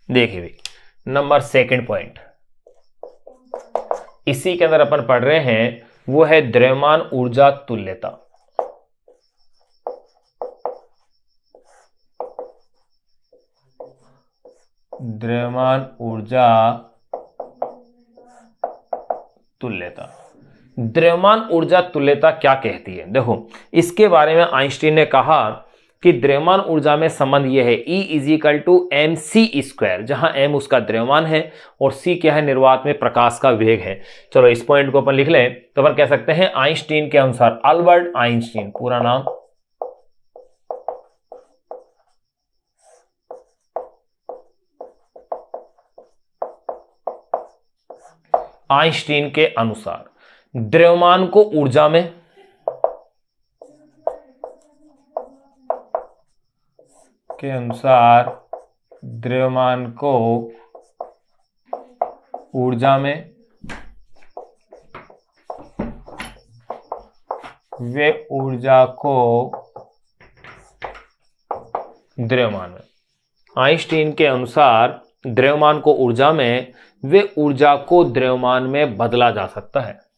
देखिए भाई, number second point इसी के अंदर अपन पढ़ रहे हैं, वो है द्रव्यमान ऊर्जा तुल्यता। द्रव्यमान ऊर्जा तुल्यता। द्रव्यमान ऊर्जा तुल्यता क्या कहती है? देखो, इसके बारे में आइंस्टीन ने कहा कि द्रव्यमान ऊर्जा में संबंध यह है E equal to m c square, जहां m उसका द्रव्यमान है और c क्या है? निर्वात में प्रकाश का वेग है। चलो इस पॉइंट को अपन लिख लें तो अपन कह सकते हैं आइंस्टीन के अनुसार, अल्बर्ट आइंस्टीन, पूरा नाम आइंस्टीन के अनुसार द्रव्यमान को ऊर्जा में द्रव्यमान को ऊर्जा में वे ऊर्जा को द्रव्यमान में। आइंस्टीन के अनुसार द्रव्यमान को ऊर्जा में, वे ऊर्जा को द्रव्यमान में बदला जा सकता है।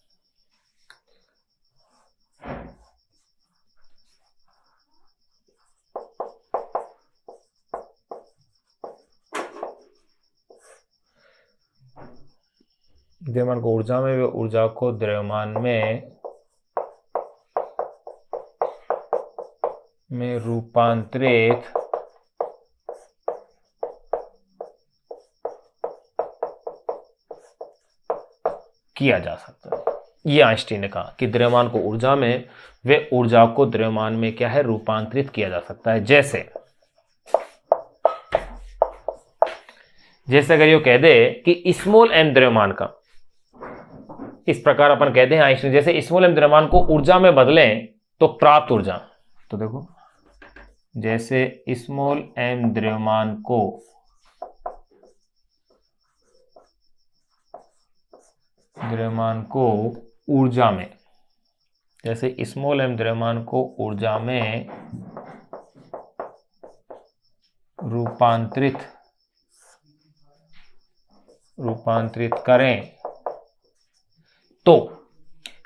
द्रव्यमान को ऊर्जा में, वे ऊर्जा को द्रव्यमान में रूपांतरित किया जा सकता है। ये आइंस्टीन ने कहा कि द्रव्यमान को ऊर्जा में, वे ऊर्जा को द्रव्यमान में क्या है? रूपांतरित किया जा सकता है। जैसे अगर ये कह दे कि स्मॉल m द्रव्यमान का, इस प्रकार अपन कहते हैं आइंस्टीन, जैसे स्मॉल m द्रव्यमान को ऊर्जा में बदलें तो प्राप्त ऊर्जा, तो देखो जैसे स्मॉल m द्रव्यमान को ऊर्जा में, जैसे स्मॉल m द्रव्यमान को ऊर्जा में रूपांतरित करें, तो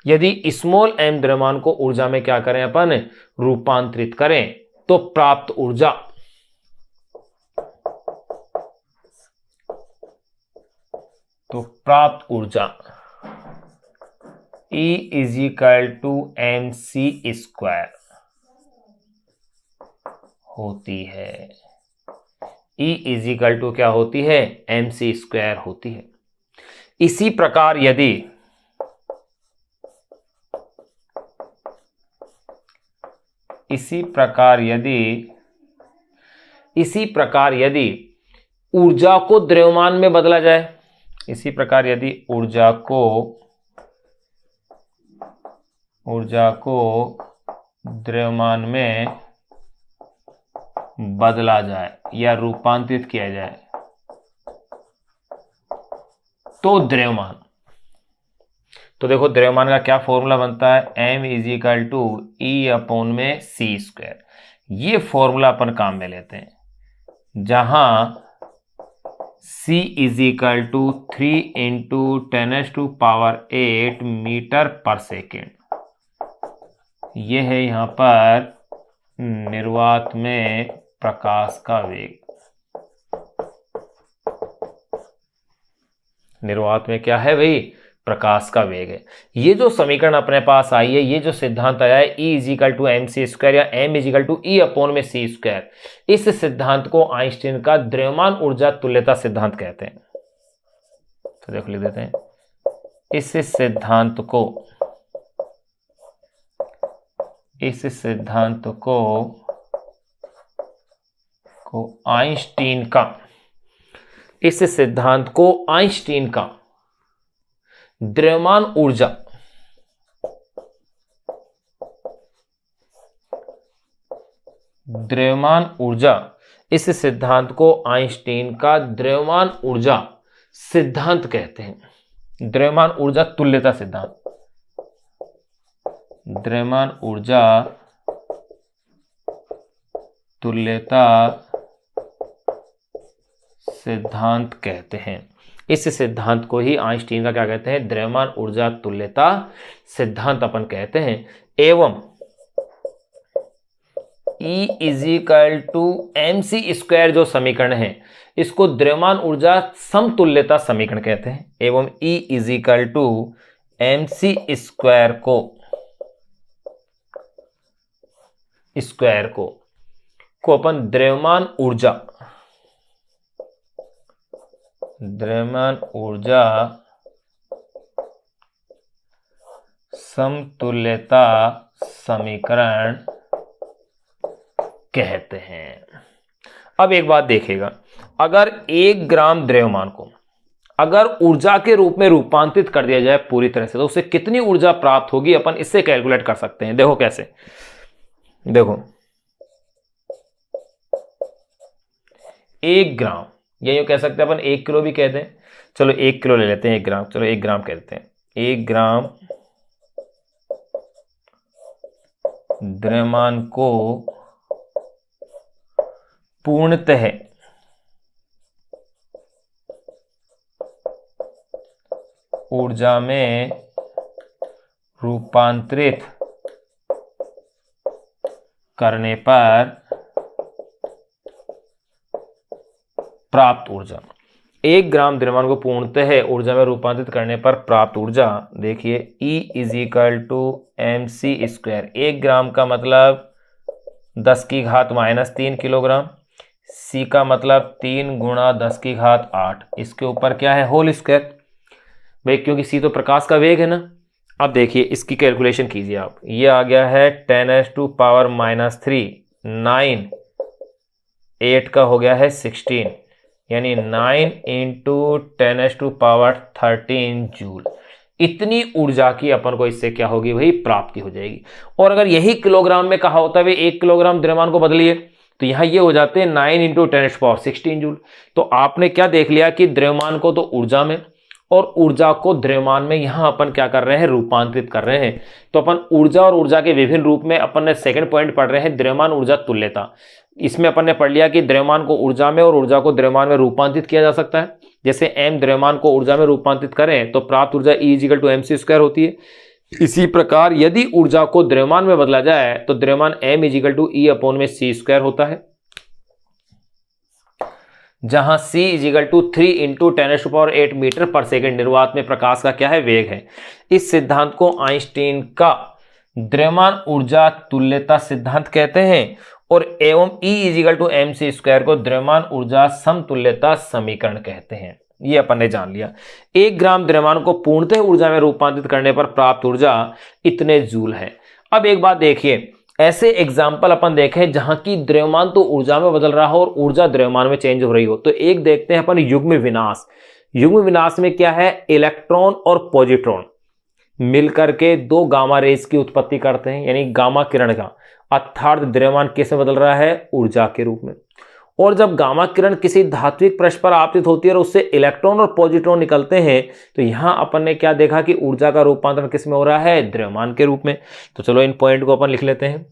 यदि स्मॉल m द्रव्यमान को ऊर्जा में क्या करें अपन? रूपांतरित करें, तो प्राप्त ऊर्जा E equal to m c square होती है। E इजिकल टू क्या होती है? एम सी स्क्वायर होती है। इसी प्रकार यदि ऊर्जा को द्रव्यमान में बदला जाए, इसी प्रकार यदि ऊर्जा को द्रव्यमान में बदला जाए या रूपांतरित किया जाए, तो द्रव्यमान, तो देखो द्रव्यमान का क्या फॉर्मूला बनता है? m equal to E upon में सी स्क्वायर। ये फॉर्मूला अपन काम में लेते हैं, जहां c equal to 3 into 10⁸ metre पर सेकेंड, ये है यहां पर निर्वात में प्रकाश का वेग। निर्वात में क्या है भाई? प्रकाश का वेग है। ये जो समीकरण अपने पास आई है, ये जो सिद्धांत आया है E equal to m c square या m equal to E upon में सी स्क्वायर, इस सिद्धांत को आइंस्टीन का द्रव्यमान ऊर्जा तुल्यता सिद्धांत कहते हैं। तो देखो लिख देते हैं, इस सिद्धांत को आइंस्टीन का द्रव्यमान ऊर्जा, इस सिद्धांत को आइंस्टीन का द्रव्यमान ऊर्जा सिद्धांत कहते हैं। द्रव्यमान ऊर्जा तुल्यता सिद्धांत, द्रव्यमान ऊर्जा तुल्यता सिद्धांत कहते हैं। इस सिद्धांत को ही आइंस्टीन का क्या कहते हैं, द्रव्यमान ऊर्जा तुल्यता सिद्धांत अपन कहते हैं। एवं E इजिकल टू mc² जो समीकरण है इसको द्रव्यमान ऊर्जा समतुल्यता समीकरण कहते हैं। एवं E इजिकल टू mc² को अपन द्रव्यमान ऊर्जा समतुल्यता समीकरण कहते हैं। अब एक बात देखिएगा, अगर 1 ग्राम द्रव्यमान को अगर ऊर्जा के रूप में रूपांतरित कर दिया जाए पूरी तरह से, तो उससे कितनी ऊर्जा प्राप्त होगी अपन इससे कैलकुलेट कर सकते हैं। देखो कैसे, देखो 1 ग्राम या यूं कह सकते हैं अपन 1 किलो भी कह दें, चलो 1 किलो ले लेते हैं, 1 ग्राम, चलो 1 ग्राम कह देते हैं। 1 ग्राम द्रव्यमान को पूर्णतः ऊर्जा में रूपांतरित करने पर प्राप्त ऊर्जा, 1 ग्राम द्रव्यमान को पूर्णतः ऊर्जा में रूपांतरित करने पर प्राप्त ऊर्जा, देखिए E इजिकल टू mc²। 1 ग्राम का मतलब 10⁻³ किलोग्राम, C का मतलब 3 गुणा 10⁸ इसके ऊपर क्या है, होल स्क्वायर भाई, क्योंकि C तो प्रकाश का वेग है ना। अब देखिए इसकी कैलकुलेशन कीजिए आप, ये आ गया है 10⁻³ 9, 8 का हो गया है 16, यानी 9 × 10⁻13 जूल। इतनी ऊर्जा की अपन को इससे क्या होगी भाई, प्राप्ति हो जाएगी। और अगर यही किलोग्राम में कहा होता है 1 किलोग्राम द्रव्यमान को बदलिए, तो यहां ये हो जाते हैं 9 × 10⁻16 जूल। तो आपने क्या देख लिया कि द्रव्यमान को तो ऊर्जा में और ऊर्जा को द्रव्यमान में यहां अपन क्या कर रहे हैं, रूपांतरित कर रहे हैं। तो अपन ऊर्जा और ऊर्जा के विभिन्न रूप में अपन ने सेकंड पॉइंट पढ़ रहे हैं, द्रव्यमान ऊर्जा तुल्यता। इसमें अपन ने पढ़ लिया कि द्रव्यमान को ऊर्जा में और ऊर्जा को द्रव्यमान में रूपांतरित किया जा सकता है। जैसे m द्रव्यमान को ऊर्जा में रूपांतरित करें तो प्राप्त ऊर्जा E इजिकल टू mc² होती है। इसी प्रकार यदि ऊर्जा को द्रव्यमान में बदला जाए तो द्रव्यमान m इजिकल टू E/c² होता है, जहां c इजिकल टू 3 × 10⁸ मीटर पर सेकेंड निर्वात में प्रकाश का क्या है, वेग है। इस सिद्धांत को आइंस्टीन का द्रव्यमान ऊर्जा तुल्यता सिद्धांत कहते हैं। और एवं E इजिकल टू mc² को द्रव्यमान ऊर्जा समतुल्यता समीकरण कहते हैं। ये अपन ने जान लिया। 1 ग्राम द्रव्यमान को पूर्णतः ऊर्जा में रूपांतरित करने पर प्राप्त ऊर्जा इतने जूल है। अब एक बात देखिए, ऐसे एग्जाम्पल अपन देखें जहां की द्रव्यमान तो ऊर्जा में बदल रहा हो और ऊर्जा द्रव्यमान में चेंज हो रही हो। तो एक देखते हैं अपन युग्म विनाश। युग्म विनाश में क्या है, इलेक्ट्रॉन और पॉजिट्रॉन मिलकर के 2 गामा रेज की उत्पत्ति करते हैं, यानी गामा किरण का, अर्थात द्रव्यमान किस में बदल रहा है, ऊर्जा के रूप में। और जब गामा किरण किसी धात्विक पृष्ठ पर आपतित होती है और उससे इलेक्ट्रॉन और पॉजिट्रॉन निकलते हैं, तो यहां अपन ने क्या देखा कि ऊर्जा का रूपांतरण किस में हो रहा है, द्रव्यमान के रूप में। तो चलो इन पॉइंट को अपन लिख लेते हैं।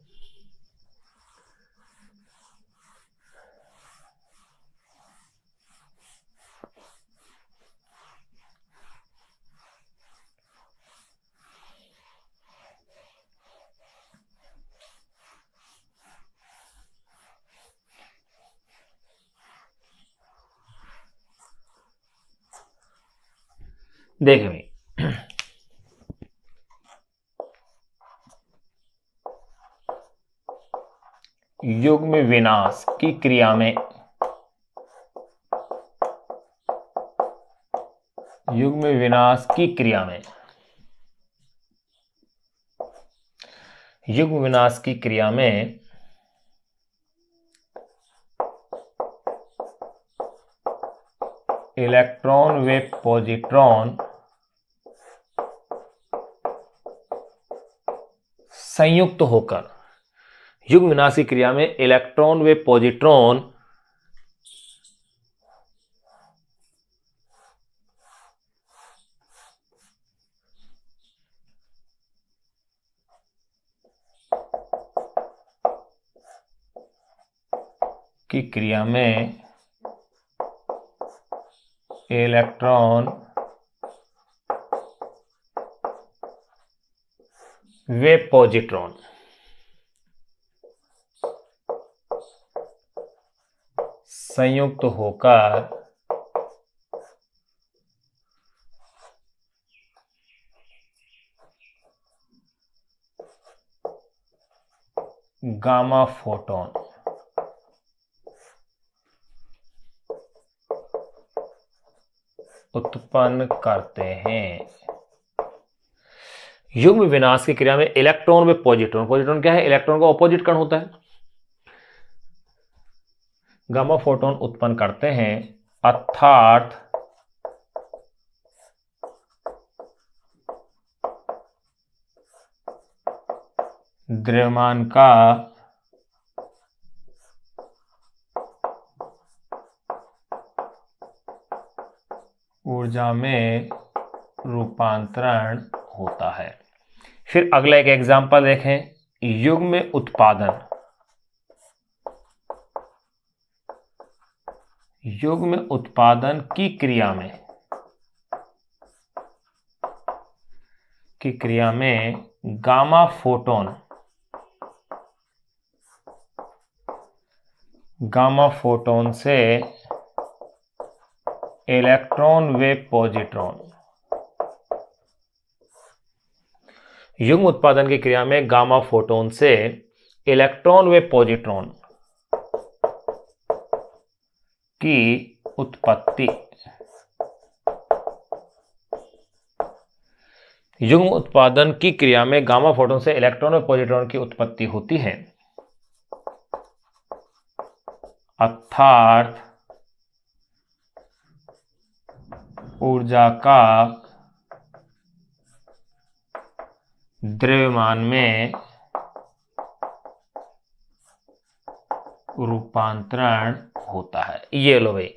देखें भाई, युग्म विनाश की क्रिया में युग्म विनाश की क्रिया में युग्म विनाश की क्रिया में इलेक्ट्रॉन व पॉजिट्रॉन संयुक्त होकर, युग्म विनाश की क्रिया में इलेक्ट्रॉन व पॉजिट्रॉन की क्रिया में इलेक्ट्रॉन व पॉजिट्रॉन संयुक्त होकर गामा फोटोन उत्पन्न करते हैं। युग्म विनाश की क्रिया में इलेक्ट्रॉन व पॉजिट्रॉन, पॉजिट्रॉन क्या है? इलेक्ट्रॉन का ऑपोजिट कण होता है। गामा फोटोन उत्पन्न करते हैं अर्थात द्रव्यमान का ऊर्जा में रूपांतरण होता है। फिर अगला एक एग्जांपल देखें, युग्म उत्पादन। युग्म उत्पादन की क्रिया में गामा फोटोन से इलेक्ट्रॉन व पॉजिट्रॉन, युग्म उत्पादन की क्रिया में गामा फोटोन से इलेक्ट्रॉन व पॉजिट्रॉन की उत्पत्ति, युग्म उत्पादन की क्रिया में गामा फोटोन से इलेक्ट्रॉन व पॉजिट्रॉन की उत्पत्ति होती है अर्थात ऊर्जा का द्रव्यमान में रूपांतरण होता है। ये लो भाई,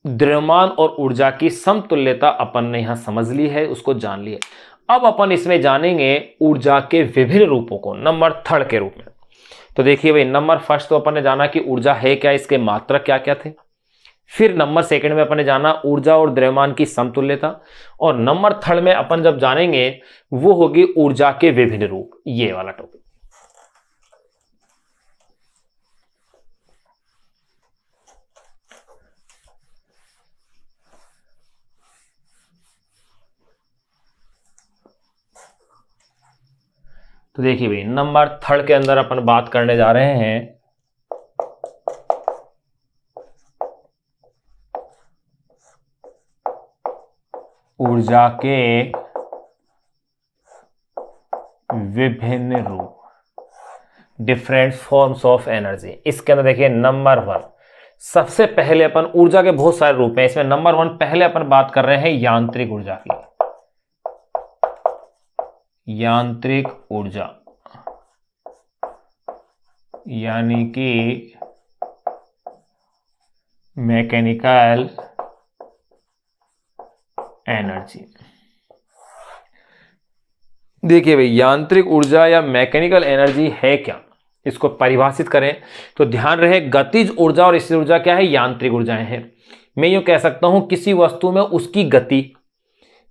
द्रव्यमान और ऊर्जा की समतुल्यता अपन ने यहां समझ ली है, उसको जान लिया। अब अपन इसमें जानेंगे ऊर्जा के विभिन्न रूपों को नंबर थर्ड के रूप में। तो देखिए भाई, नंबर फर्स्ट तो अपन ने जाना कि ऊर्जा है क्या, इसके मात्रक क्या क्या थे। फिर नंबर सेकंड में अपन ने जाना ऊर्जा और द्रव्यमान की समतुल्यता, और नंबर थर्ड में अपन जब जानेंगे वो होगी ऊर्जा के विभिन्न रूप, ये वाला टॉपिक। तो देखिए भाई, नंबर थर्ड के अंदर अपन बात करने जा रहे हैं ऊर्जा के विभिन्न रूप, डिफरेंट फॉर्म्स ऑफ एनर्जी। इसके अंदर देखिए नंबर वन, सबसे पहले अपन ऊर्जा के बहुत सारे रूप हैं, इसमें नंबर वन पहले अपन बात कर रहे हैं यांत्रिक ऊर्जा की। यांत्रिक ऊर्जा यानी कि मैकेनिकल एनर्जी। देखिए भाई, यांत्रिक ऊर्जा या मैकेनिकल एनर्जी है क्या, इसको परिभाषित करें तो ध्यान रहे, गतिज ऊर्जा और स्थिर ऊर्जा क्या है, यांत्रिक ऊर्जाएं हैं। मैं यूं कह सकता हूं किसी वस्तु में उसकी गति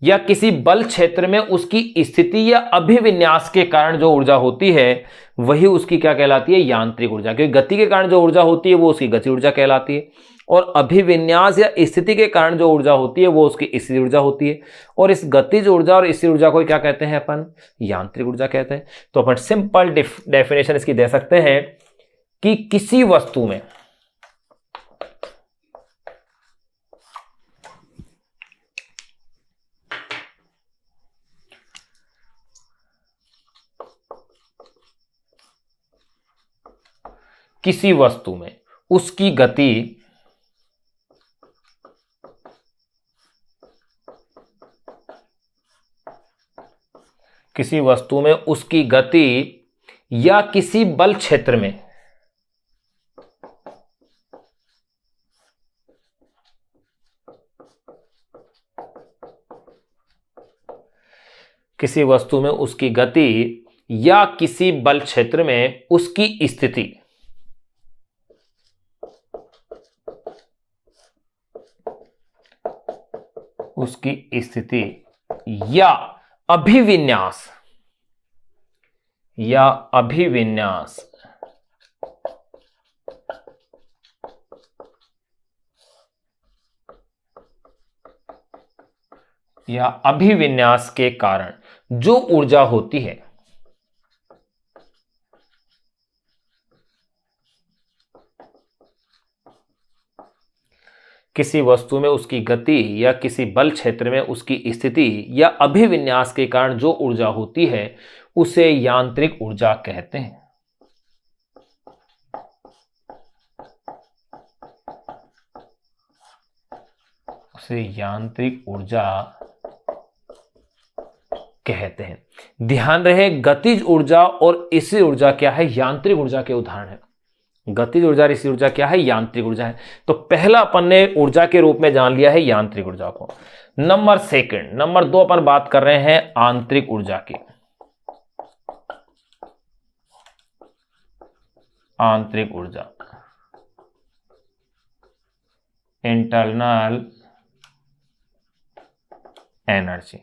या किसी बल क्षेत्र में उसकी स्थिति या अभिविन्यास के कारण जो ऊर्जा होती है वही उसकी क्या कहलाती है, यांत्रिक ऊर्जा। क्योंकि गति के कारण जो ऊर्जा होती है वो उसकी गति ऊर्जा कहलाती है, और अभिविन्यास या स्थिति के कारण जो ऊर्जा होती है वो उसकी स्थिर ऊर्जा होती है। और इस गतिज ऊर्जा और स्थिर ऊर्जा को क्या कहते हैं अपन, यांत्रिक ऊर्जा कहते हैं। तो अपन सिंपल डेफिनेशन इसकी दे सकते हैं कि किसी वस्तु में उसकी गति या किसी बल क्षेत्र में किसी वस्तु में उसकी गति या किसी बल क्षेत्र में उसकी स्थिति उसकी स्थिति या अभिविन्यास या अभिविन्यास या अभिविन्यास के कारण जो ऊर्जा होती है किसी वस्तु में उसकी गति या किसी बल क्षेत्र में उसकी स्थिति या अभिविन्यास के कारण जो ऊर्जा होती है उसे यांत्रिक ऊर्जा कहते हैं। उसे यांत्रिक ऊर्जा कहते हैं। ध्यान रहे, गतिज ऊर्जा और स्थिर ऊर्जा क्या है? यांत्रिक ऊर्जा के उदाहरण है। गतिज ऊर्जा और स्थिर ऊर्जा क्या है? यांत्रिक ऊर्जा है। तो पहला अपन ने ऊर्जा के रूप में जान लिया है यांत्रिक ऊर्जा को। नंबर 2 अपन बात कर रहे हैं आंतरिक ऊर्जा की। आंतरिक ऊर्जा, इंटरनल एनर्जी।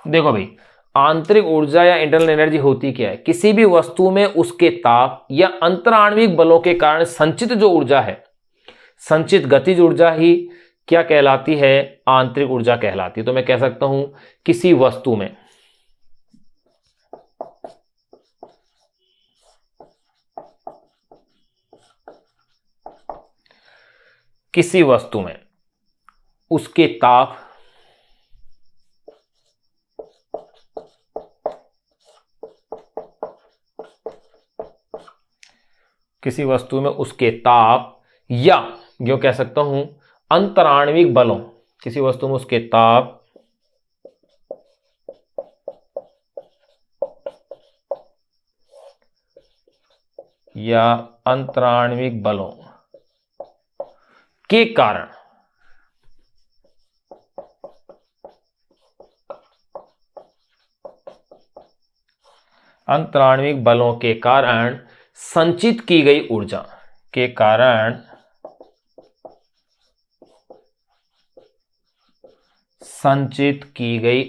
देखो भाई, आंतरिक ऊर्जा या इंटरनल एनर्जी होती क्या है? किसी भी वस्तु में उसके ताप या अंतराण्विक बलों के कारण संचित जो ऊर्जा है, संचित गतिज ऊर्जा ही क्या कहलाती है? आंतरिक ऊर्जा कहलाती है। तो मैं कह सकता हूं किसी वस्तु में उसके ताप या जो कह सकता हूं अंतराण्विक बलों, किसी वस्तु में उसके ताप या अंतराण्विक बलों के कारण संचित की गई ऊर्जा के कारण संचित की गई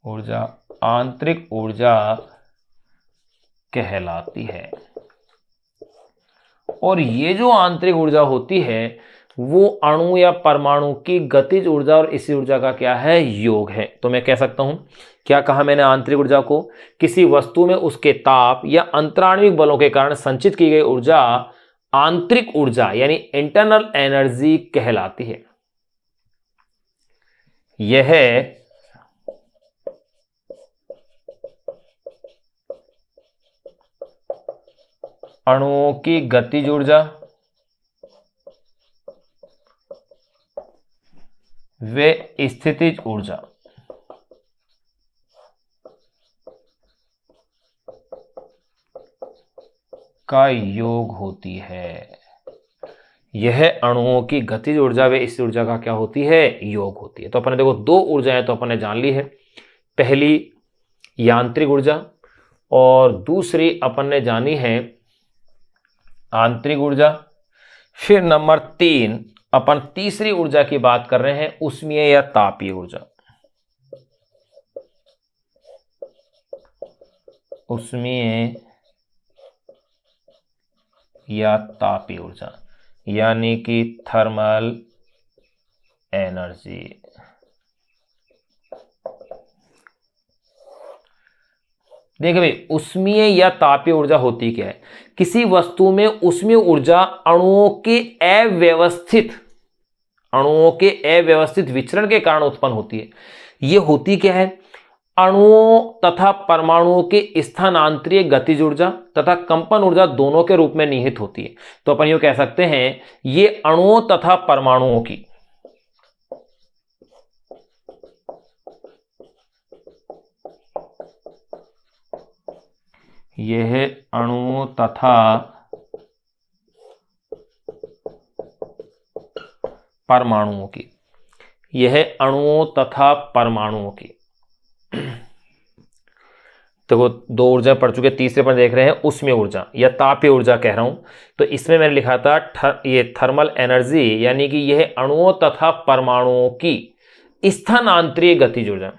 ऊर्जा आंतरिक ऊर्जा कहलाती है। और ये जो आंतरिक ऊर्जा होती है वो अणु या परमाणु की गतिज ऊर्जा और स्थिर ऊर्जा का क्या है? योग है। तो मैं कह सकता हूं, क्या कहा मैंने? आंतरिक ऊर्जा को किसी वस्तु में उसके ताप या अंतराण्विक बलों के कारण संचित की गई ऊर्जा आंतरिक ऊर्जा यानी इंटरनल एनर्जी कहलाती है। यह अणुओं की गतिज ऊर्जा वे स्थितिज ऊर्जा का योग होती है। यह अणुओं की गतिज ऊर्जा व स्थिर ऊर्जा का क्या होती है? योग होती है। तो अपने देखो 2 ऊर्जाएं तो अपने जान ली है, पहली यांत्रिक ऊर्जा और दूसरी अपन ने जानी है आंतरिक ऊर्जा। फिर नंबर 3 अपन तीसरी ऊर्जा की बात कर रहे हैं, ऊष्मीय या तापीय ऊर्जा। ऊष्मीय या तापीय ऊर्जा यानी कि थर्मल एनर्जी। देखिए भाई, ऊष्मीय या तापीय ऊर्जा होती क्या है? किसी वस्तु में ऊष्मीय ऊर्जा अणुओं के अव्यवस्थित विचरण के कारण उत्पन्न होती है। यह होती क्या है? अणुओं तथा परमाणुओं के स्थानांतरीय गतिज ऊर्जा तथा कंपन ऊर्जा दोनों के रूप में निहित होती है। तो अपन ये कह सकते हैं ये अणुओं तथा परमाणुओं की यह अणुओं तथा परमाणुओं की देखो दो ऊर्जा पढ़ चुके, तीसरे पर देख रहे हैं उष्मीय ऊर्जा या तापीय ऊर्जा कह रहा हूं। तो इसमें मैंने लिखा था ये थर्मल एनर्जी, यानी कि यह अणुओं तथा परमाणुओं की स्थानांतरीय गतिज ऊर्जा।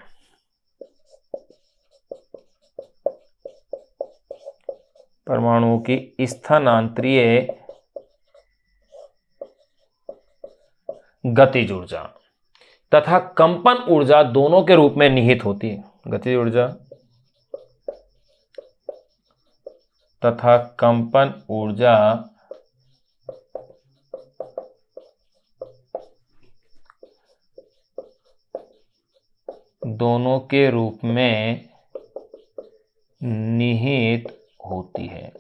परमाणुओं की स्थानांतरीय गतिज ऊर्जा तथा कंपन ऊर्जा दोनों के रूप में निहित होती है। गतिज ऊर्जा तथा कंपन ऊर्जा दोनों के रूप में निहित होती है।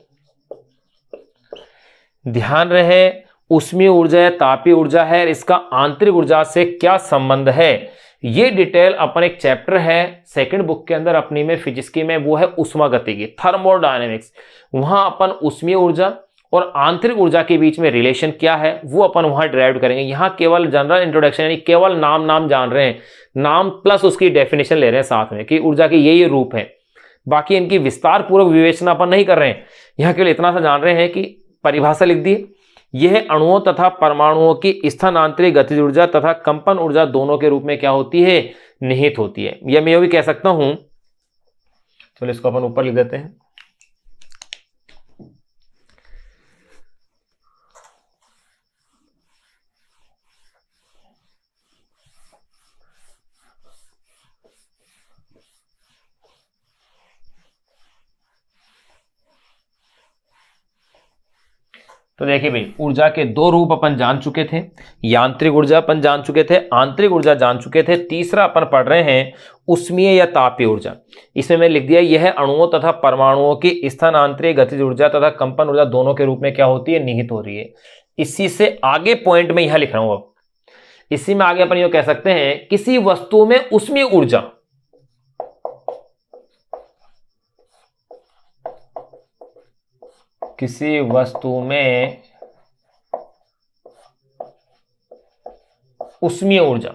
ध्यान रहे उष्मीय ऊर्जा या तापीय ऊर्जा है, इसका आंतरिक ऊर्जा से क्या संबंध है, ये डिटेल अपन एक चैप्टर है सेकंड बुक के अंदर अपनी में फिजिक्स की में, वो है उष्मागतिकी थर्मोडायनेमिक्स। वहां अपन उष्मीय ऊर्जा और आंतरिक ऊर्जा के बीच में रिलेशन क्या है वो अपन वहां डिराइव करेंगे। यहां केवल जनरल इंट्रोडक्शन यानी केवल नाम जान रहे हैं, नाम प्लस उसकी डेफिनेशन ले रहे हैं साथ में कि ऊर्जा के ये रूप है। बाकी इनकी विस्तार पूर्वक विवेचना अपन नहीं कर रहे हैं, यहां केवल इतना सा जान रहे हैं कि परिभाषा लिख दी, यह अणुओं तथा परमाणुओं की स्थानांतरीय गतिज ऊर्जा तथा कंपन ऊर्जा दोनों के रूप में क्या होती है, निहित होती है। यह मैं भी कह सकता हूं, चलो इसको अपन ऊपर लिख देते हैं। तो देखिए भाई, ऊर्जा के दो रूप अपन जान चुके थे, यांत्रिक ऊर्जा अपन जान चुके थे, आंतरिक ऊर्जा जान चुके थे। तीसरा अपन पढ़ रहे हैं उष्मीय या तापीय ऊर्जा। इसमें मैंने लिख दिया यह अणुओं तथा परमाणुओं की स्थानांतरीय गतिज ऊर्जा तथा कंपन ऊर्जा दोनों के रूप में क्या होती है, निहित हो रही है। इसी से आगे पॉइंट में यहां लिख रहा हूं। अब इसी में आगे अपन ये कह सकते हैं किसी वस्तु में उष्मीय ऊर्जा किसी वस्तु में उष्मीय ऊर्जा,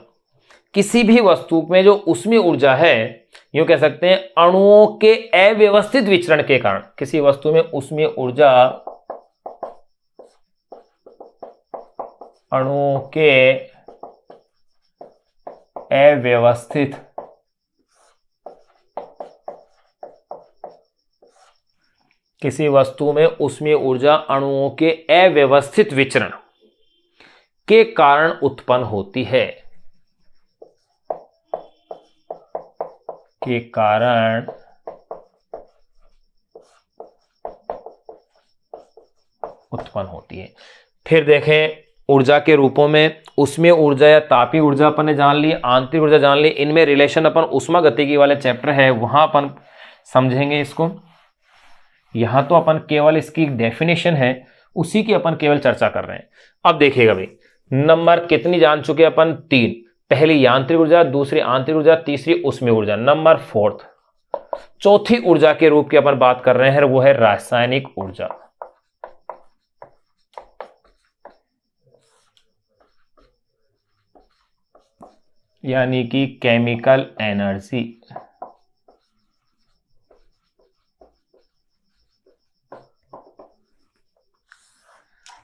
किसी भी वस्तु में जो उष्मीय ऊर्जा है, यूं कह सकते हैं अणुओं के अव्यवस्थित विचरण के कारण, किसी वस्तु में उष्मीय ऊर्जा अणुओं के अव्यवस्थित किसी वस्तु में उष्मीय ऊर्जा अणुओं के अव्यवस्थित विचरण के कारण उत्पन्न होती है, के कारण उत्पन्न होती है। फिर देखें ऊर्जा के रूपों में उष्मीय ऊर्जा या तापीय ऊर्जा अपन ने जान ली, आंतरिक ऊर्जा जान ली। इनमें रिलेशन अपन उष्मागतिकी वाले चैप्टर है वहां अपन समझेंगे इसको। यहां तो अपन केवल इसकी डेफिनेशन है उसी की अपन केवल चर्चा कर रहे हैं। अब देखिएगा भाई, नंबर कितनी जान चुके अपन, 3। पहली यांत्रिक ऊर्जा, दूसरी आंतरिक ऊर्जा, तीसरी उष्मीय ऊर्जा। नंबर 4 चौथी ऊर्जा के रूप की अपन बात कर रहे हैं, वो है रासायनिक ऊर्जा। यानी कि केमिकल एनर्जी।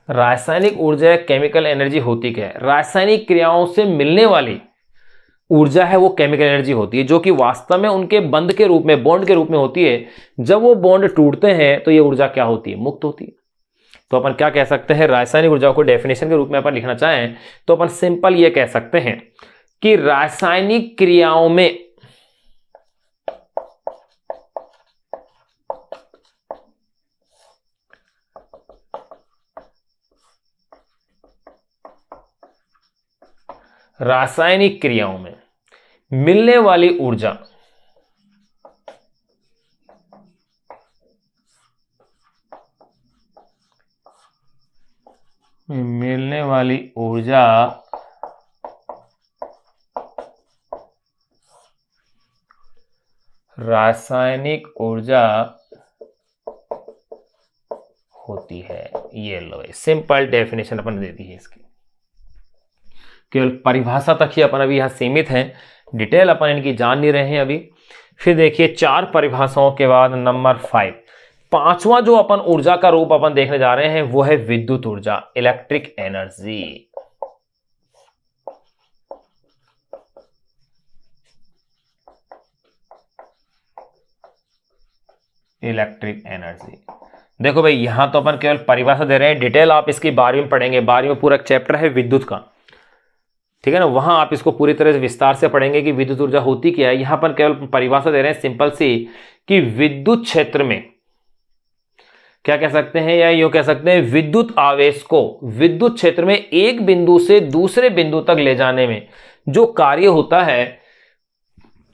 रासायनिक ऊर्जा केमिकल एनर्जी होती क्या है? रासायनिक क्रियाओं से मिलने वाली ऊर्जा है वो केमिकल एनर्जी होती है, जो कि वास्तव में उनके बंध के रूप में, बॉन्ड के रूप में होती है। जब वो बॉन्ड टूटते हैं तो ये ऊर्जा क्या होती है? मुक्त होती है। तो अपन क्या कह सकते हैं, रासायनिक ऊर्जा को डेफिनेशन के रूप में अपन लिखना चाहें तो अपन सिंपल ये कह सकते हैं कि रासायनिक क्रियाओं में मिलने वाली ऊर्जा रासायनिक ऊर्जा होती है। ये लो सिंपल डेफिनेशन अपन दे दी है इसकी। केवल परिभाषा तक ही अपन अभी यहां सीमित हैं, डिटेल अपन इनकी जान नहीं रहे हैं अभी। फिर देखिए 4 परिभाषाओं के बाद नंबर 5, पांचवा जो अपन ऊर्जा का रूप अपन देखने जा रहे हैं वो है विद्युत ऊर्जा, इलेक्ट्रिक एनर्जी। इलेक्ट्रिक एनर्जी, देखो भाई यहां तो अपन केवल परिभाषा दे रहे हैं, डिटेल आप इसकी 12वीं में पढ़ेंगे। 12वीं में पूरा एक चैप्टर है विद्युत का, ठीक है ना, वहां आप इसको पूरी तरह से विस्तार से पढ़ेंगे कि विद्युत ऊर्जा होती क्या है। यहां पर केवल परिभाषा दे रहे हैं सिंपल सी, कि विद्युत क्षेत्र में क्या कह सकते हैं, या यूं कह सकते हैं विद्युत आवेश को विद्युत क्षेत्र में एक बिंदु से दूसरे बिंदु तक ले जाने में जो कार्य होता है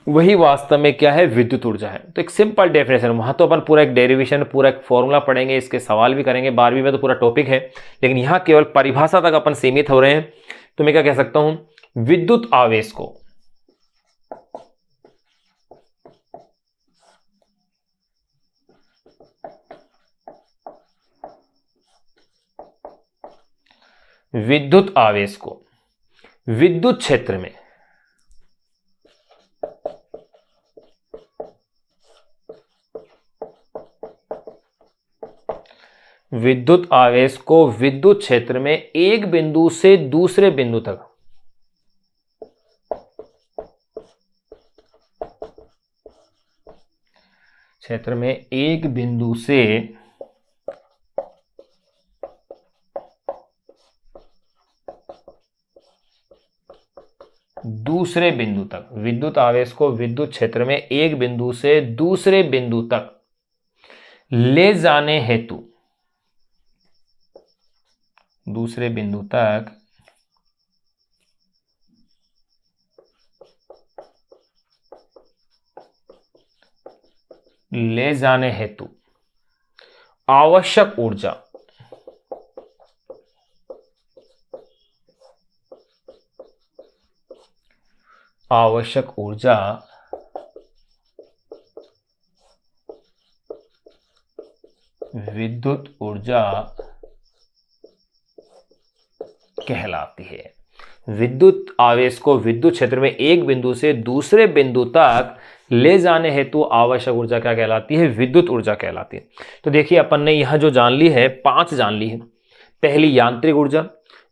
वही वास्तव में क्या है, विद्युत ऊर्जा है। तो एक सिंपल डेफिनेशन, वहां तो अपन पूरा एक डेरिवेशन, पूरा एक फॉर्मूला पढ़ेंगे, इसके सवाल भी करेंगे, 12वीं में तो पूरा टॉपिक है, लेकिन यहां केवल परिभाषा तक अपन सीमित हो रहे हैं। तो मैं क्या कह सकता हूं, विद्युत आवेश को विद्युत क्षेत्र में विद्युत आवेश को विद्युत क्षेत्र में एक बिंदु से दूसरे बिंदु तक क्षेत्र में एक बिंदु से दूसरे बिंदु तक, विद्युत आवेश को विद्युत क्षेत्र में एक बिंदु से दूसरे बिंदु तक ले जाने हेतु, दूसरे बिंदु तक ले जाने हेतु आवश्यक ऊर्जा विद्युत ऊर्जा कहलाती है। विद्युत आवेश को विद्युत क्षेत्र में एक बिंदु से दूसरे बिंदु तक ले जाने हेतु आवश्यक ऊर्जा क्या कहलाती है, विद्युत ऊर्जा कहलाती है। तो देखिए अपन ने यहां जो जान ली है, 5 जान ली है। पहली यांत्रिक ऊर्जा,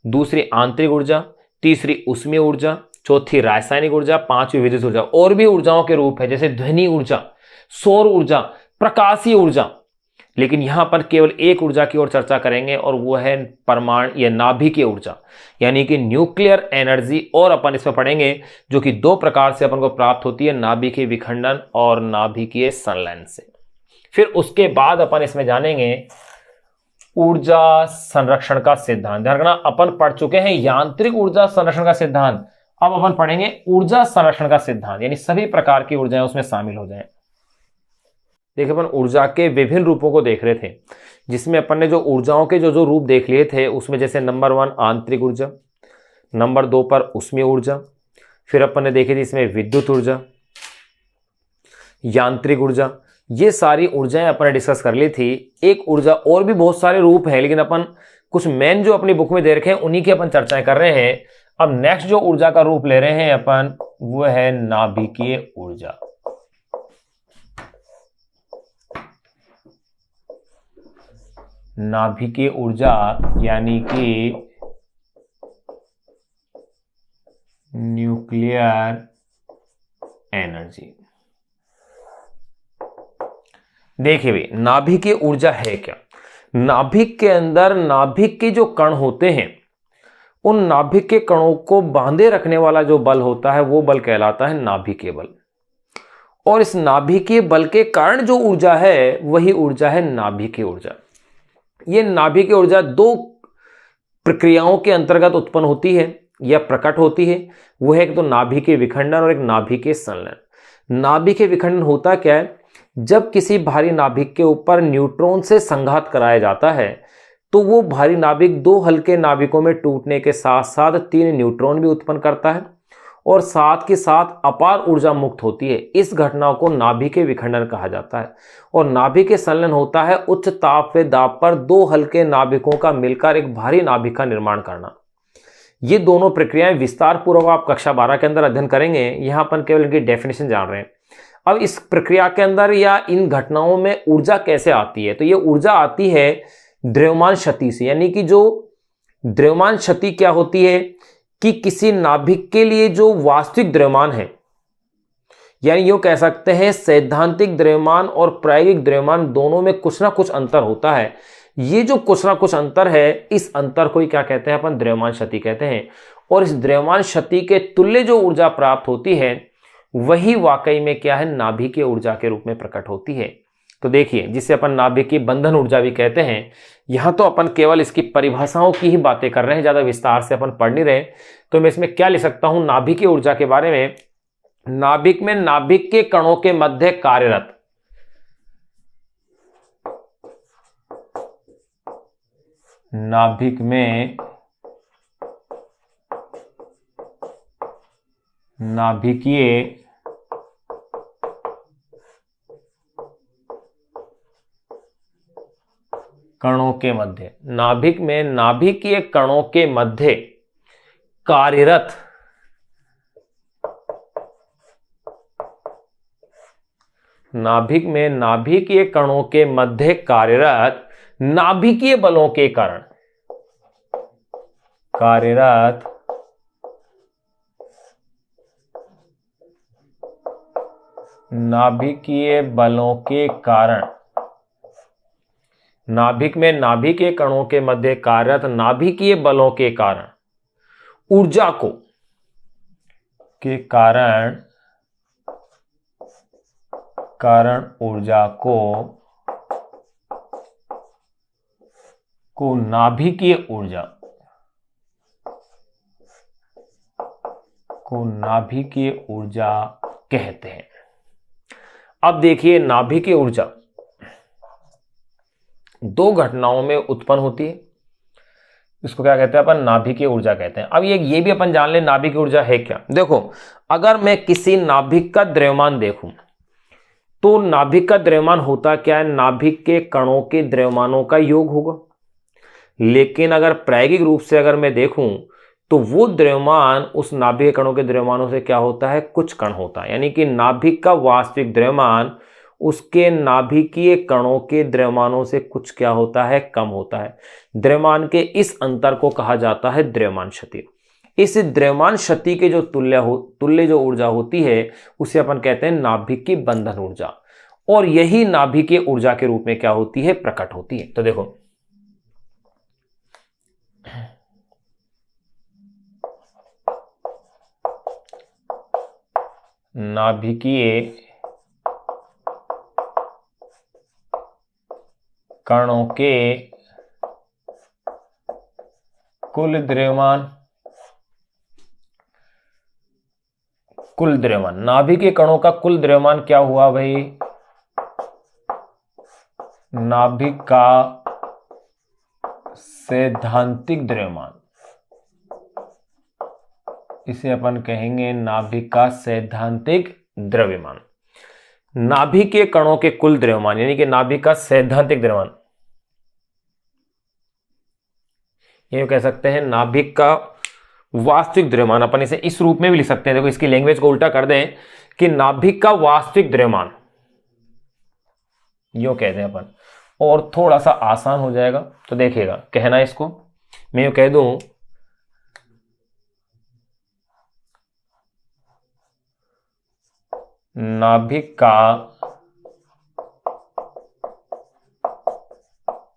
दूसरी आंतरिक ऊर्जा, तीसरी ऊष्मीय ऊर्जा, चौथी रासायनिक ऊर्जा, पांचवी विद्युत ऊर्जा। और भी ऊर्जाओं के रूप है जैसे ध्वनि ऊर्जा, सौर ऊर्जा, प्रकाशीय ऊर्जा, लेकिन यहां पर केवल एक ऊर्जा की ओर चर्चा करेंगे और वो है परमाणु या नाभिकीय ऊर्जा, यानी कि न्यूक्लियर एनर्जी। और अपन इसमें पढ़ेंगे जो कि 2 प्रकार से अपन को प्राप्त होती है, नाभिकीय विखंडन और नाभिकीय संलयन से। फिर उसके बाद अपन इसमें जानेंगे ऊर्जा संरक्षण का सिद्धांत। ध्यान रखना, अपन पढ़ चुके हैं यांत्रिक ऊर्जा संरक्षण का सिद्धांत, अब अपन पढ़ेंगे ऊर्जा संरक्षण का सिद्धांत, यानी सभी प्रकार की ऊर्जाएं उसमें शामिल हो जाएं। देखिए अपन ऊर्जा के विभिन्न रूपों को देख रहे थे, जिसमें अपन ने जो ऊर्जाओं के जो रूप देख लिए थे उसमें जैसे नंबर 1 आंतरिक ऊर्जा, नंबर 2 पर ऊष्मीय ऊर्जा, फिर अपन ने देखी थी इसमें विद्युत ऊर्जा, यांत्रिक ऊर्जा, ये सारी ऊर्जाएं अपन ने डिस्कस कर ली थी। एक ऊर्जा और भी बहुत सारे रूप हैं, लेकिन अपन कुछ मेन जो अपनी बुक में दे रखे हैं उन्हीं की अपन चर्चाएं कर रहे हैं। अब नेक्स्ट जो ऊर्जा का रूप ले रहे हैं अपन, वो है नाभिकीय ऊर्जा। नाभिकीय ऊर्जा यानी कि न्यूक्लियर एनर्जी। देखिए भाई, नाभिकीय ऊर्जा है क्या? नाभिक के अंदर नाभिक के जो कण होते हैं, उन नाभिक के कणों को बांधे रखने वाला जो बल होता है वो बल कहलाता है नाभिकीय बल। और इस नाभिकीय बल के कारण जो ऊर्जा है वही ऊर्जा है नाभिकीय ऊर्जा। ये नाभिकीय ऊर्जा 2 प्रक्रियाओं के अंतर्गत उत्पन्न होती है या प्रकट होती है। वो है एक तो नाभिकीय विखंडन और एक नाभिकीय संलयन। नाभिकीय विखंडन होता क्या है? जब किसी भारी नाभिक के ऊपर न्यूट्रॉन से संघात कराया जाता है तो वो भारी नाभिक 2 हल्के नाभिकों में टूटने के साथ साथ 3 न्यूट्रॉन भी उत्पन्न करता है और साथ के साथ अपार ऊर्जा मुक्त होती है। इस घटना को नाभिकीय विखंडन कहा जाता है। और नाभिकीय संलयन होता है उच्च ताप व दाब पर 2 हल्के नाभिकों का मिलकर एक भारी नाभिक का निर्माण करना। ये दोनों प्रक्रियाएं विस्तार पूर्वक आप कक्षा 12 के अंदर अध्ययन करेंगे। यहां अपन केवल इनकी डेफिनेशन जान रहे हैं। अब इस प्रक्रिया के अंदर या इन घटनाओं में ऊर्जा कैसे आती है? तो ये ऊर्जा आती है द्रव्यमान क्षति से। यानी कि जो द्रव्यमान क्षति क्या होती है कि किसी नाभिक के लिए जो वास्तविक द्रव्यमान है, यानी यूं कह सकते हैं सैद्धांतिक द्रव्यमान और प्रायोगिक द्रव्यमान दोनों में कुछ ना कुछ अंतर होता है। ये जो कुछ ना कुछ अंतर है, इस अंतर को ही क्या कहते हैं? अपन द्रव्यमान क्षति कहते हैं। और इस द्रव्यमान क्षति के तुल्य जो ऊर्जा प्राप्त होती है वही वाकई में क्या है? नाभिकीय ऊर्जा के रूप में प्रकट होती है। तो देखिए, जिसे अपन नाभिकीय बंधन ऊर्जा भी कहते हैं, यहां तो अपन केवल इसकी परिभाषाओं की ही बातें कर रहे हैं, ज्यादा विस्तार से अपन पढ़ नहीं रहे। तो मैं इसमें क्या लिख सकता हूं नाभिकीय ऊर्जा के बारे में? नाभिक में नाभिक के कणों के मध्य कार्यरत नाभिक में नाभिकीय कणों के मध्य, नाभिक में नाभिकीय कणों के मध्य कार्यरत नाभिक में नाभिकीय कणों के मध्य कार्यरत नाभिकीय बलों के कारण कार्यरत नाभिकीय बलों के कारण, नाभिक में नाभिकीय कणों के मध्य कार्यरत नाभिकीय बलों के कारण ऊर्जा को के कारण ऊर्जा को नाभिकीय ऊर्जा कहते हैं। अब देखिए, नाभिकीय ऊर्जा दो घटनाओं में उत्पन्न होती है। इसको क्या कहते हैं अपन? नाभिकीय ऊर्जा कहते हैं। अब ये भी अपन जान ले नाभिकीय ऊर्जा है क्या। देखो, अगर मैं किसी नाभिक का द्रव्यमान देखूं तो नाभिक का द्रव्यमान होता क्या है? नाभिक के कणों के द्रव्यमानों का योग होगा। लेकिन अगर प्रायोगिक रूप से अगर मैं देखूं तो वो द्रव्यमान उस नाभिक कणों के द्रव्यमानों से क्या होता है? कुछ कण होता है। यानी कि नाभिक का वास्तविक द्रव्यमान उसके नाभिकीय कणों के द्रव्यमानों से कुछ क्या होता है? कम होता है। द्रव्यमान के इस अंतर को कहा जाता है द्रव्यमान क्षति। इस द्रव्यमान क्षति के जो तुल्य जो ऊर्जा होती है उसे अपन कहते हैं नाभिकीय बंधन ऊर्जा। और यही नाभिकीय ऊर्जा के रूप में क्या होती है? प्रकट होती है। तो देखो, नाभिकीय कणों के कुल द्रव्यमान नाभिकीय कणों का कुल द्रव्यमान क्या हुआ भाई? नाभिक का सैद्धांतिक द्रव्यमान, इसे अपन कहेंगे नाभिक का सैद्धांतिक द्रव्यमान। नाभिकीय कणों के कुल द्रव्यमान यानी कि नाभिक का सैद्धांतिक द्रव्यमान, ये कह सकते हैं नाभिक का वास्तविक द्रव्यमान। अपन इसे इस रूप में भी लिख सकते हैं। देखो, इसकी लैंग्वेज को उल्टा कर दें कि नाभिक का वास्तविक द्रव्यमान, यो कहते हैं अपन, और थोड़ा सा आसान हो जाएगा। तो देखिएगा, कहना इसको मैं यो कह दूं नाभिक का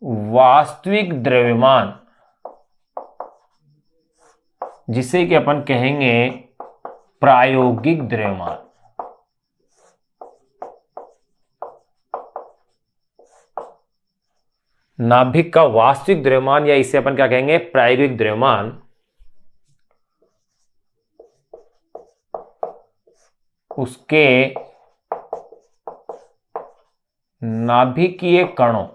वास्तविक द्रव्यमान, जिसे कि अपन कहेंगे प्रायोगिक द्रव्यमान। नाभिक का वास्तविक द्रव्यमान या इसे अपन क्या कहेंगे? प्रायोगिक द्रव्यमान, उसके नाभिकीय कणों,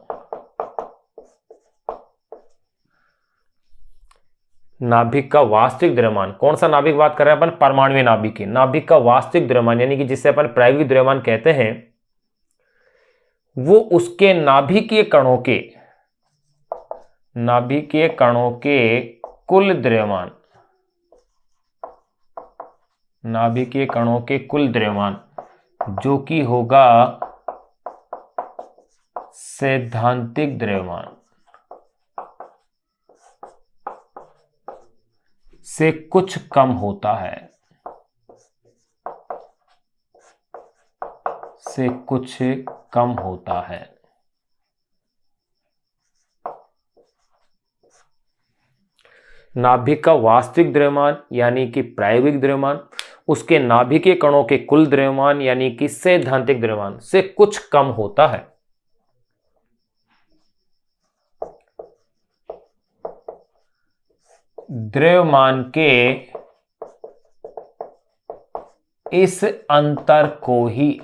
नाभिक का वास्तविक द्रव्यमान, कौन सा नाभिक बात कर रहे हैं अपन? परमाणुीय नाभिक। नाभिक का वास्तविक द्रव्यमान यानी कि जिसे अपन प्रायोगिक द्रव्यमान कहते हैं, वो उसके नाभिकीय कणों के कुल द्रव्यमान, नाभिकीय कणों के कुल द्रव्यमान जो कि होगा सैद्धांतिक द्रव्यमान से कुछ कम होता है, से कुछ कम होता है। नाभिक का वास्तविक द्रव्यमान यानी कि प्रायोगिक द्रव्यमान उसके नाभिकीय कणों के कुल द्रव्यमान यानी कि सैद्धांतिक द्रव्यमान से कुछ कम होता है। द्रव्यमान के इस अंतर को ही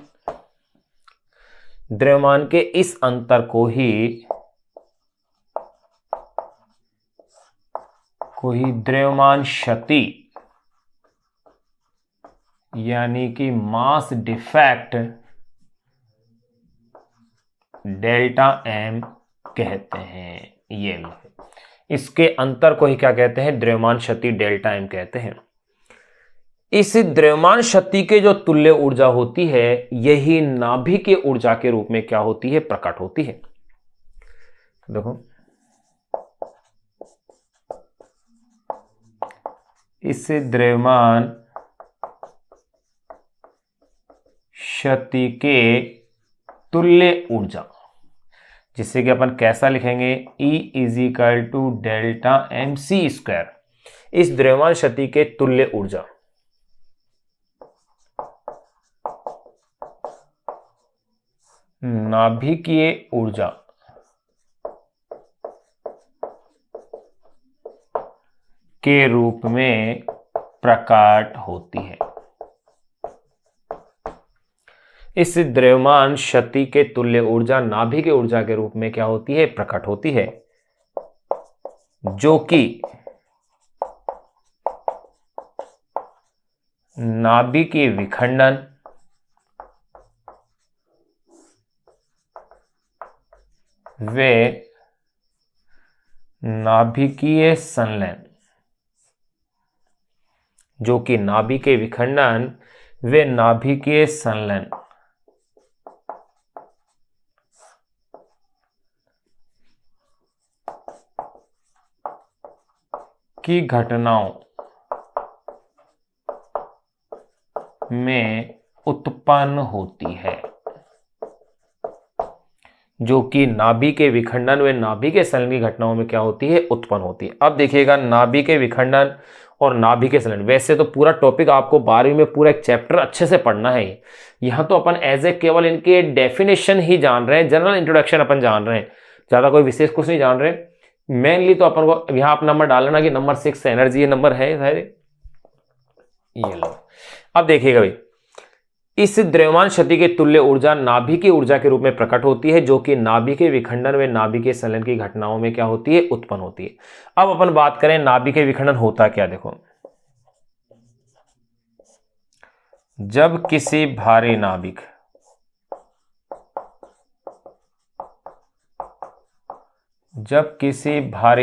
द्रव्यमान क्षति यानी कि मास डिफेक्ट डेल्टा एम कहते हैं। ये इसके अंतर को ही क्या कहते हैं? द्रव्यमान क्षति डेल्टा एम कहते हैं। इस द्रव्यमान क्षति के जो तुल्य ऊर्जा होती है यही नाभिकीय ऊर्जा के रूप में क्या होती है? प्रकट होती है। देखो इस द्रव्यमान क्षति के तुल्य ऊर्जा जिससे कि अपन कैसा लिखेंगे? E = delta m c square. इस द्रव्यमान क्षति के तुल्य ऊर्जा नाभिकीय ऊर्जा के रूप में प्रकट होती है। इस द्रव्यमान क्षति के तुल्य ऊर्जा नाभिकीय ऊर्जा के रूप में क्या होती है? प्रकट होती है, जो कि नाभिकीय विखंडन व नाभिकीय संलयन की घटनाओं में उत्पन्न होती है, जो कि नाभिकीय विखंडन व नाभिकीय संलयन की घटनाओं में क्या होती है? उत्पन्न होती है। अब देखिएगा नाभिकीय विखंडन और नाभिकीय संलयन, वैसे तो पूरा टॉपिक आपको 12वीं में पूरा एक चैप्टर अच्छे से पढ़ना है। यहाँ तो अपन एज ए केवल इनके डेफिनेशन ही जान रहे हैं, जनरल इंट्रोडक्शन अपन जान रहे हैं, ज्यादा कोई विशेष कुछ नहीं जान रहे। मेनली तो अपन को यहाँ आप नंबर डालना कि नंबर 6 एनर्जी ये नंबर है शायद, ये लो। अब देखिएगा भाई, इस द्रव्यमान क्षति के तुल्य ऊर्जा नाभिकीय ऊर्जा के रूप में प्रकट होती है, जो कि नाभिकीय विखंडन व नाभिकीय संलयन की घटनाओं में क्या होती है? उत्पन्न होती है। अब अपन बात करें नाभिकीय विखंडन होता क्या। देखो जब किसी भारी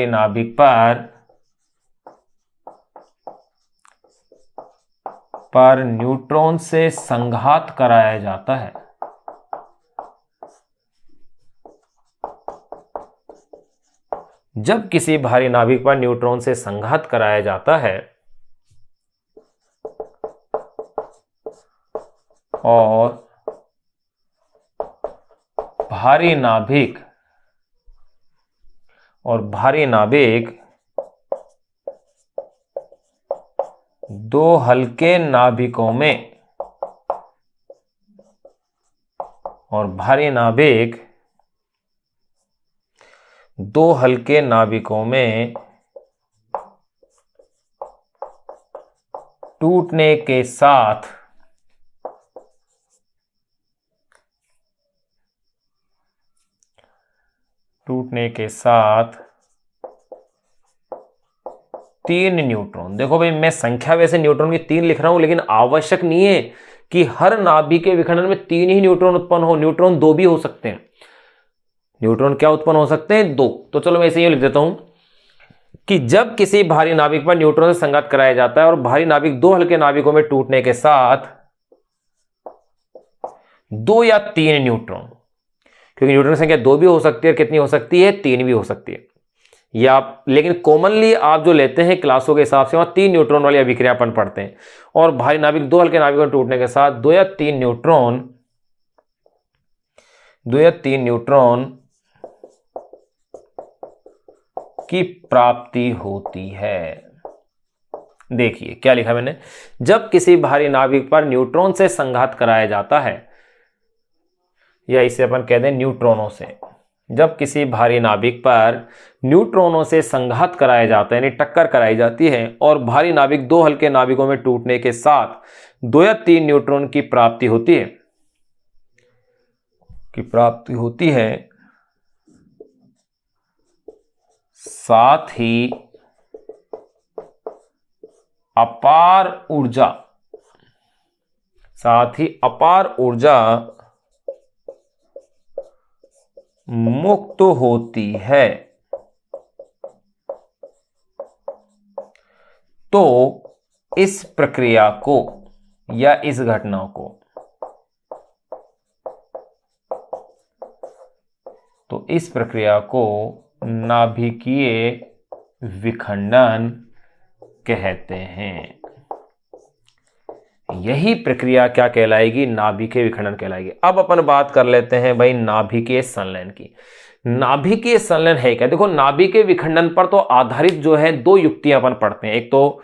नाभिक पर न्यूट्रॉन से संघात कराया जाता है, जब किसी भारी नाभिक पर न्यूट्रॉन से संघात कराया जाता है और भारी नाभिक दो हल्के नाभिकों में और भारी नाभिक दो हल्के नाभिकों में टूटने के साथ तीन न्यूट्रॉन, देखो भाई मैं संख्या वैसे न्यूट्रॉन की 3 लिख रहा हूं, लेकिन आवश्यक नहीं है कि हर नाभिकीय विखंडन में 3 ही न्यूट्रॉन उत्पन्न हो। न्यूट्रॉन 2 भी हो सकते हैं। न्यूट्रॉन क्या उत्पन्न हो सकते हैं? 2। तो चलो मैं इसे ये लिख देता हूं कि जब किसी भारी नाभिक पर न्यूट्रॉन से संघात कराया जाता है और भारी नाभिक दो हल्के नाभिकों में टूटने के साथ 2 या 3 न्यूट्रॉन, क्योंकि न्यूट्रॉन की संख्या 2 भी हो सकती है और कितनी हो सकती है, 3 भी हो सकती है, या लेकिन कॉमनली आप जो लेते हैं क्लासों के हिसाब से वहां 3 न्यूट्रॉन वाली अभिक्रिया अपन पढ़ते हैं। और भारी नाभिक, 2 हल्के नाभिकों टूटने के साथ 2 या 3 न्यूट्रॉन की प्राप्ति होती है। देखिए क्या लिखा मैंने, जब किसी भारी नाभिक पर न्यूट्रॉन से संघात कराया जाता है, या इसे अपन कह दें न्यूट्रॉनों से, जब किसी भारी नाभिक पर न्यूट्रॉनों से संघात कराया जाता है, यानी टक्कर कराई जाती है, और भारी नाभिक 2 हल्के नाभिकों में टूटने के साथ 2 या 3 न्यूट्रॉन की प्राप्ति होती है, साथ ही अपार ऊर्जा मुक्त होती है, तो इस प्रक्रिया को या इस घटना को नाभिकीय विखंडन कहते हैं। यही प्रक्रिया क्या कहलाएगी, नाभिकीय विखंडन कहलाएगी। अब अपन बात कर लेते हैं भाई नाभिकीय संलयन की। नाभिकीय संलयन है क्या? देखो, नाभिकीय विखंडन पर तो आधारित जो है 2 युक्तियां अपन पढ़ते हैं, एक तो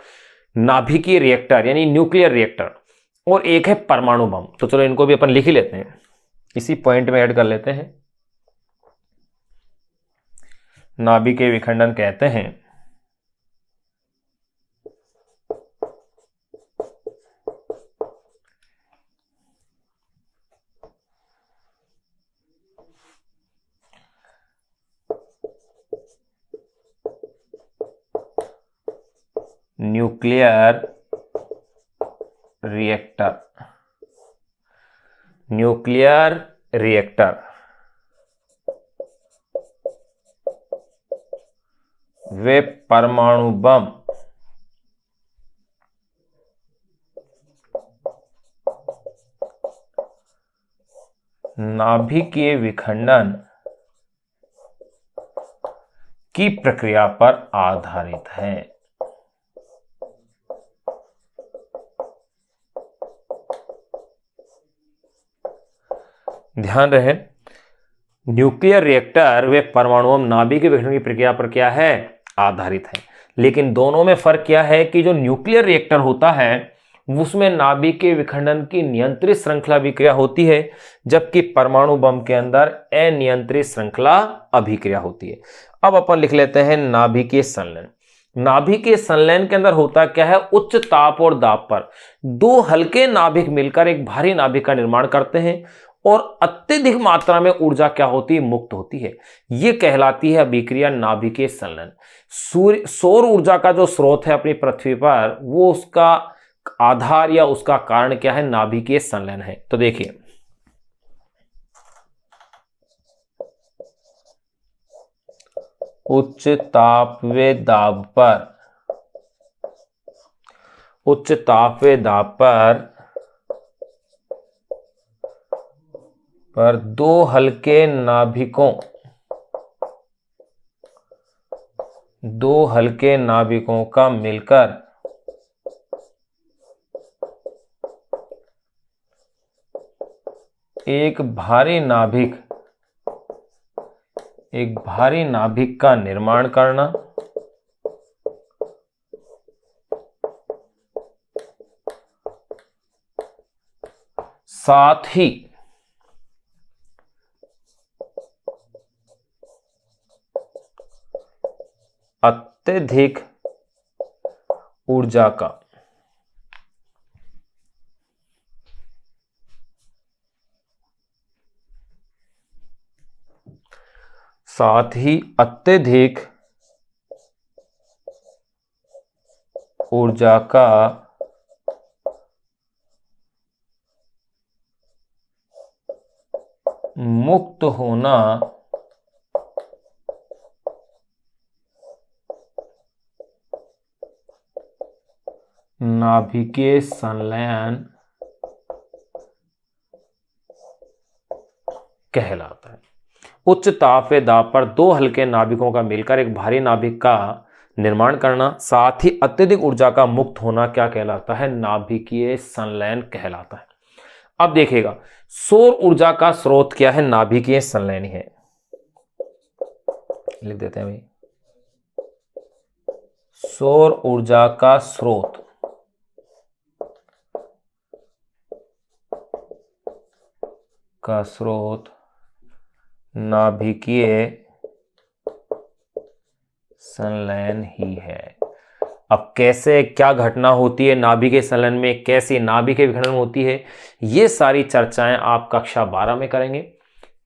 नाभिकीय रिएक्टर यानी न्यूक्लियर रिएक्टर, और एक है परमाणु बम। तो चलो इनको भी अपन लिख ही लेते हैं, इसी पॉइंट में ऐड कर लेते हैं। नाभिकीय विखंडन कहते हैं न्यूक्लियर रिएक्टर वे परमाणु बम नाभिकीय विखंडन की प्रक्रिया पर आधारित है। ध्यान रहे, न्यूक्लियर रिएक्टर वे परमाणु बम नाभिकीय विखंडन की प्रक्रिया पर क्या है, आधारित है। लेकिन दोनों में फर्क क्या है कि जो न्यूक्लियर रिएक्टर होता है उसमें नाभिकीय विखंडन की नियंत्रित श्रृंखला अभिक्रिया होती है, जबकि परमाणु बम के अंदर अनियंत्रित श्रृंखला अभिक्रिया होती है। अब अपन लिख लेते हैं नाभिकीय संलयन। नाभिकीय संलयन के अंदर होता क्या है, उच्च ताप और दाब पर 2 हल्के नाभिक मिलकर एक भारी नाभिक का निर्माण करते हैं और अत्यधिक मात्रा में ऊर्जा क्या होती है, मुक्त होती है। यह कहलाती है अभिक्रिया नाभिकीय संलयन। सौर ऊर्जा का जो स्रोत है अपनी पृथ्वी पर, वो उसका आधार या उसका कारण क्या है, नाभिकीय संलयन है। तो देखिए, उच्च ताप व दाब पर 2 हल्के नाभिकों का मिलकर एक भारी नाभिक का निर्माण करना, साथ ही अत्यधिक ऊर्जा का मुक्त होना नाभिकीय संलयन कहलाता है। उच्च ताप व दाब पर दो हल्के नाभिकों का मिलकर एक भारी नाभिक का निर्माण करना, साथ ही अत्यधिक ऊर्जा का मुक्त होना क्या कहलाता है? नाभिकीय संलयन कहलाता है। अब देखिएगा, सौर ऊर्जा का स्रोत क्या है? नाभिकीय संलयन ही है। लिख देते हैं भाई, सौर ऊर्जा का स्रोत नाभिकीय संलयन ही है। अब कैसे क्या घटना होती है नाभिकीय संलयन में, कैसे नाभिकीय विखंडन होती है, ये सारी चर्चाएं आप कक्षा 12 में करेंगे।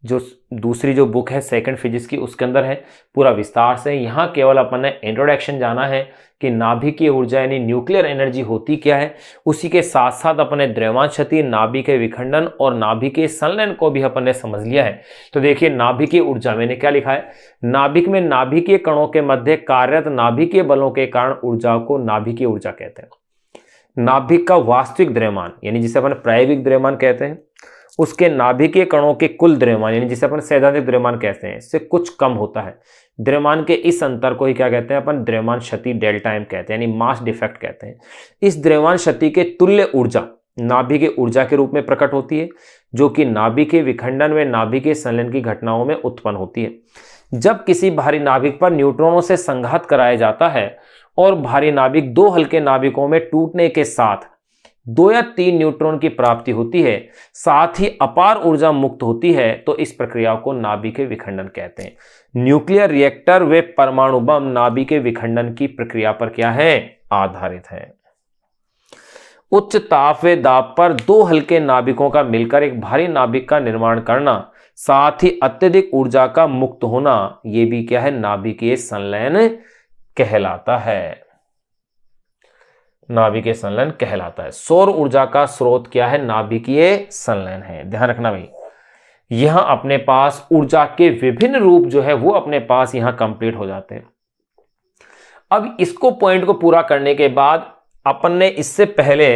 जो दूसरी जो बुक है सेकंड फिजिक्स की, उसके अंदर है पूरा विस्तार से। यहाँ केवल अपन ने इंट्रोडक्शन जाना है कि नाभिकीय ऊर्जा यानी न्यूक्लियर एनर्जी होती क्या है। उसी के साथ साथ अपने द्रव्यमान क्षति, नाभिकीय विखंडन और नाभिकीय संलयन को भी अपन ने समझ लिया है। तो देखिए, नाभिकीय ऊर्जा मैंने क्या लिखा है, नाभिक में नाभिकीय कणों के मध्य कार्यरत नाभिकीय बलों के कारण ऊर्जा को नाभिकीय ऊर्जा कहते हैं। नाभिक का वास्तविक द्रव्यमान यानी जिसे अपन प्रायोगिक द्रव्यमान कहते हैं, उसके नाभिकीय कणों के कुल द्रव्यमान यानी जिसे अपन सैद्धांतिक द्रव्यमान कहते हैं, इससे कुछ कम होता है। द्रव्यमान के इस अंतर को ही क्या कहते हैं अपन? द्रव्यमान क्षति, डेल्टा एम कहते हैं, यानी मास डिफेक्ट कहते हैं। इस द्रव्यमान क्षति के तुल्य ऊर्जा नाभिकीय ऊर्जा के रूप में प्रकट होती है, जो कि नाभिकीय विखंडन व नाभिकीय संलयन की घटनाओं में उत्पन्न होती है। जब किसी भारी नाभिक पर न्यूट्रॉनों से संघात कराया जाता है और भारी नाभिक दो हल्के नाभिकों में टूटने के साथ 2 या 3 न्यूट्रॉन की प्राप्ति होती है, साथ ही अपार ऊर्जा मुक्त होती है, तो इस प्रक्रिया को नाभिकीय विखंडन कहते हैं। न्यूक्लियर रिएक्टर व परमाणु बम नाभिकीय विखंडन की प्रक्रिया पर क्या है? आधारित है। उच्च ताप व दाब पर दो हल्के नाभिकों का मिलकर एक भारी नाभिक का निर्माण करना, साथ ही अत्यधिक ऊर्जा का मुक्त होना, यह भी क्या है? नाभिकीय संलयन कहलाता है। नाभिकीय संलयन कहलाता है। सौर ऊर्जा का स्रोत क्या है? नाभिकीय संलयन है। ध्यान रखना भाई, यहां अपने पास ऊर्जा के विभिन्न रूप जो है वो अपने पास यहां कंप्लीट हो जाते हैं। अब इसको पॉइंट को पूरा करने के बाद अपन ने इससे पहले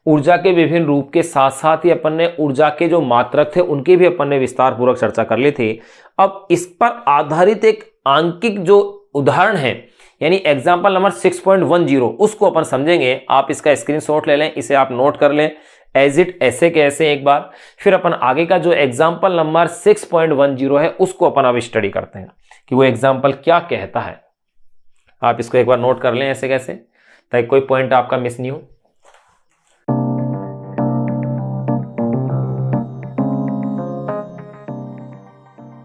ऊर्जा के विभिन्न रूप के साथ साथ ही अपन ने ऊर्जा के जो मात्रक थे उनकी भी अपन ने विस्तार पूर्वक चर्चा कर ली थी। अब इस पर आधारित एक आंकिक जो उदाहरण है यानी एग्जाम्पल नंबर 6.10 उसको अपन समझेंगे। आप इसका स्क्रीनशॉट ले लें, इसे आप नोट कर लें एज इट ऐसे के ऐसे एक बार, फिर अपन आगे का जो एग्जाम्पल नंबर 6.10 है उसको अपन अब स्टडी करते हैं कि वो एग्जाम्पल क्या कहता है। आप इसको एक बार नोट कर लें ऐसे कैसे, ताकि कोई पॉइंट आपका मिस नहीं हो।